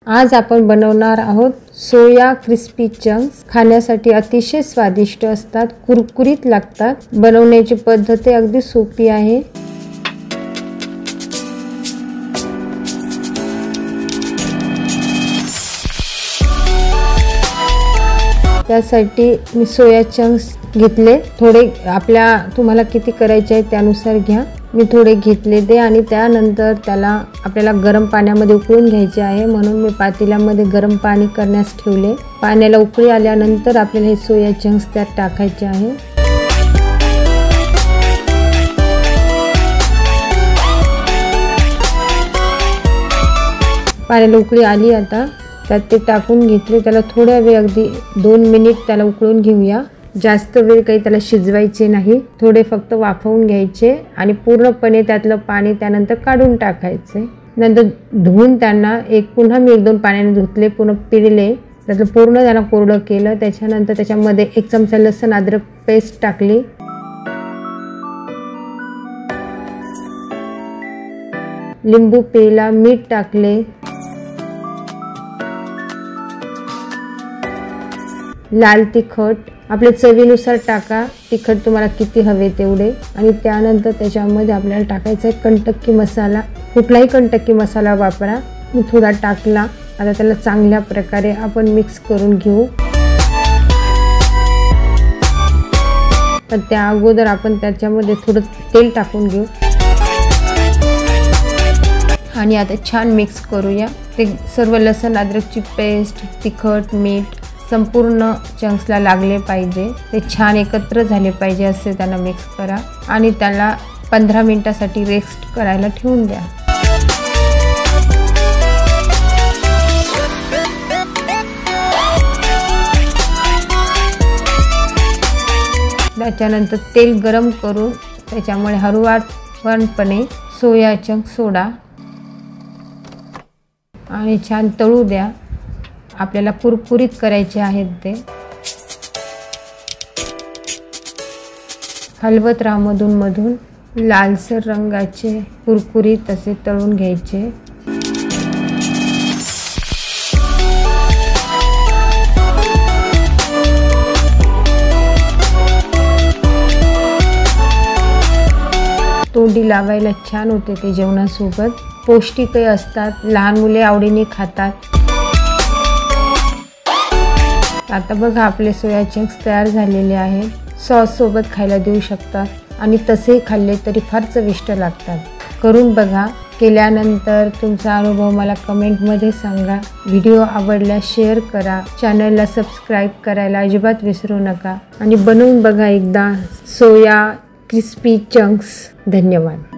आज आपण बनवणार आहोत सोया क्रिस्पी चंक्स। खाण्यासाठी अतिशय स्वादिष्ट असतात, कुरकुरीत लागतात। बनवण्याची पद्धत अगदी सोपी आहे। त्यासाठी मी सोया चंक्स घेतले। थोडे तुम्हाला किती करायचे आहे त्यानुसार घ्या। मी थोडे घेतले ते आणि त्यानंतर त्याला आपल्याला गरम पाण्यामध्ये उकळून घ्यायचे आहे, म्हणून मी पातेल्यामध्ये गरम पाणी करण्यास ठेवले। पाण्याला उकळी आल्यानंतर आपल्याला हे सोया चंक्स त्यात टाकायचे आहे। पाण्याला उकळी आली, आता त्यात ते टाकून घेतले। त्याला थोड्या वेळ अगदी 2 मिनिट त्याला उकळून घेऊया। जास्त वेळ काही त्याला शिजवायचे नाही, थोडे फक्त वाफवून घ्यायचे आणि पूर्णपणे त्यातलं पाणी त्यानंतर काढून टाकायचे। नंतर धुवून त्यांना पुन्हा मी 1-2 पाण्याने धुतले, पूर्ण पिळले, त्यातलं पूर्ण त्याला कोरडं केलं। त्याच्यानंतर त्याच्यामध्ये 1 चमचा लसूण अद्रक पेस्ट टाकली, लिंबू पिळला, मीठ टाकले, लाल तिखट आपल्या चवीनुसार टाका, तिखट तुम्हाला किती हवे तेवढे। आणि त्यानंतर त्याच्यामध्ये आपल्याला टाकायचा आहे कंटकी मसाला। कुठलाही कंटकी मसाला वापरा, मी थोडा टाकला। आता त्याला चांगल्या प्रकारे आपण मिक्स करून घेऊ। तर त्या अगोदर आपण त्याच्यामध्ये थोडं तेल टाकून घेऊ आणि आता छान मिक्स करूया। ते सर्व लसूण अद्रकची पेस्ट, तिखट, मीठ संपूर्ण चंक्सला लागले पाहिजे, ते छान एकत्र झाले पाहिजे असे त्यांना मिक्स करा आणि त्याला 15 मिनिटासाठी रेस्ट करायला ठेवून द्या। त्याच्यानंतर तेल गरम करून त्याच्यामुळे हळूवारपणे सोया चंक्स सोडा आणि छान तळू द्या। आपल्याला कुरकुरीत करायचे आहेत ते। हलवत राहा मधून मधून, लालसर रंगाचे कुरकुरीत असे तळून घ्यायचे। तोंडी लावायला छान होते ते जेवणासोबत, पौष्टिकही असतात, लहान मुले आवडीने खातात। आता बघा आपले सोया चंक्स तयार झालेले आहेत। सॉस सोबत खायला देऊ शकतात आणि तसेही खाल्ले तरी फार चविष्ट लागतात। करून बघा, केल्यानंतर तुमचा अनुभव मला कमेंटमध्ये सांगा। व्हिडिओ आवडल्यास शेअर करा, चॅनलला सबस्क्राईब करायला अजिबात विसरू नका आणि बनवून बघा एकदा सोया क्रिस्पी चंक्स। धन्यवाद।